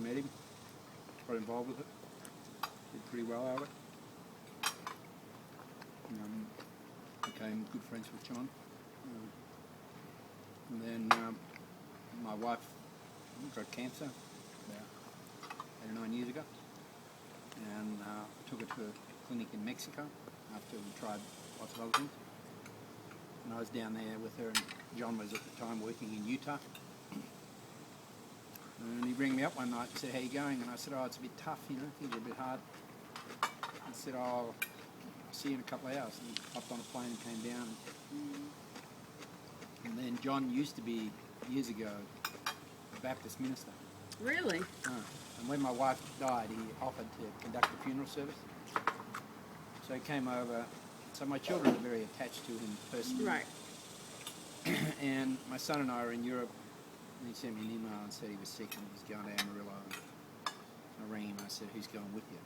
met him, got involved with it, did pretty well out of it. Became good friends with John. And then my wife got cancer about 8 or 9 years ago, and took her to a clinic in Mexico after we tried lots of other things. And I was down there with her, and John was at the time working in Utah. And he rang me up one night and said, "How you going?" And I said, "Oh, it's a bit tough, things are a bit hard." He said, "Oh, I'll see you in a couple of hours." And he hopped on a plane and came down. And then John used to be, years ago, a Baptist minister. Really? And when my wife died, he offered to conduct the funeral service. So he came over. So my children are very attached to him personally. Right. And my son and I are in Europe. And he sent me an email and said he was sick and he was going to Amarillo. And I rang him and I said, "Who's going with you?"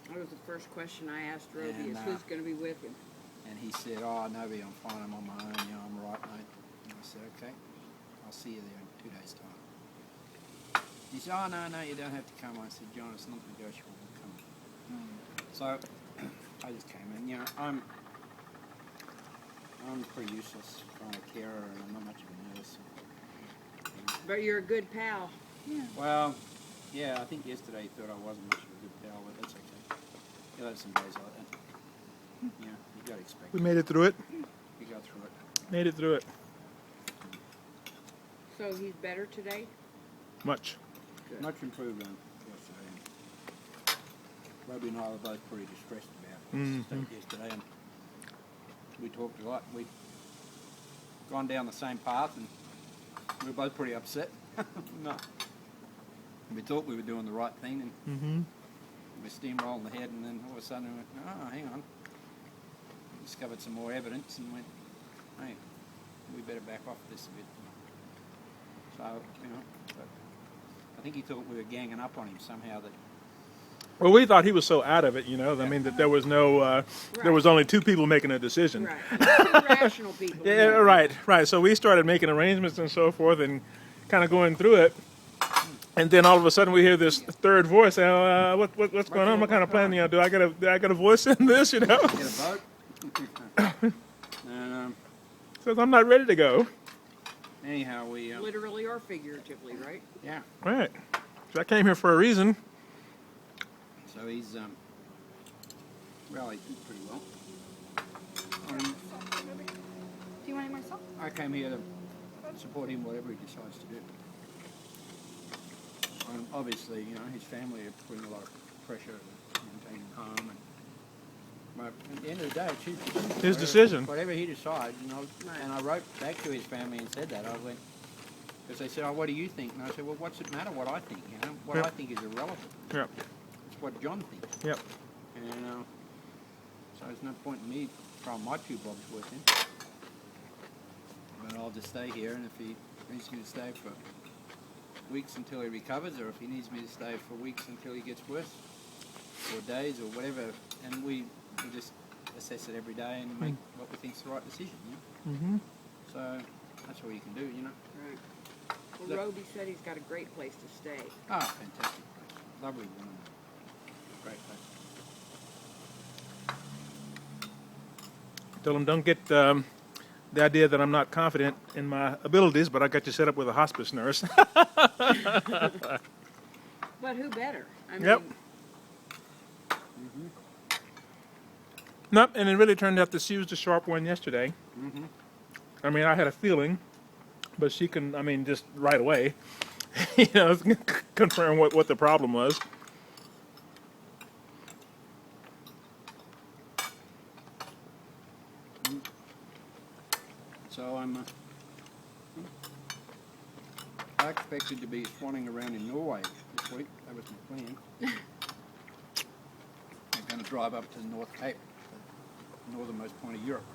That was the first question I asked Roby, And, is who's going to be with him? And he said, "Oh, Novi, I'm fine. I'm on my own. I'm all right, mate." And I said, "Okay, I'll see you there in 2 days' time." He said, "Oh, no, you don't have to come." I said, "John, it's not negotiable. Come." So I just came in. I'm pretty useless kind of carer, and I'm not much of a nurse. But you're a good pal. Yeah. Well, yeah, I think yesterday he thought I wasn't much of a good pal, but that's okay. You'll have some days like that. Yeah, you got to expect We it. made it through it. You go through it. Made it through it. So he's better today? Much. Good. Much improved on yesterday. Roby and I were both pretty distressed about the state yesterday, and we talked a lot. We'd gone down the same path, and we were both pretty upset. No. We thought we were doing the right thing, and we steamrolled ahead, and then all of a sudden we went, "Oh, hang on." We discovered some more evidence and went, "Hey, we better back off this a bit." So, but I think he thought we were ganging up on him somehow. That Well, we thought he was so out of it, I mean, that there was no, there was only two people making a decision. Right. Two rational people. Yeah, right. So we started making arrangements and so forth and kind of going through it. And then all of a sudden we hear this third voice. What's going on? What kind of plan? Do I got a voice in this? get a vote. And Says I'm not ready to go. anyhow, we Literally or figuratively, right? yeah. Right. So I came here for a reason. So he's rallied pretty well. Do you want any more salt? I came here to support him whatever he decides to do. And obviously, his family are putting a lot of pressure to take him home. But at the end of the day, it's His decision. Whatever he decides, And I wrote back to his family and said that. I went, because they said, "Oh, what do you think?" And I said, "Well, what's it matter what I think? What Yep. I think is irrelevant. Yep. It's what John thinks." Yep. And so there's no point in me throwing my 2 bobs worth in. But I'll just stay here, and if he needs me to stay for weeks until he recovers, or if he needs me to stay for weeks until he gets worse, or days, or whatever, and we just assess it every day and make what we think's the right decision. Mm-hmm. So that's all you can do, Right. Well, Look- Roby said he's got a great place to stay. Ah, fantastic place, lovely woman, great place. Tell him don't get the idea that I'm not confident in my abilities, but I got you set up with a hospice nurse. But who better? I mean, Yep. Nope, and it really turned out that she was the sharp one yesterday. Mm-hmm. I mean, I had a feeling, but she can, just right away, confirm what the problem was. So I expected to be swanning around in Norway this week. That was my plan. I'm going to drive up to the North Cape, the northernmost point of Europe.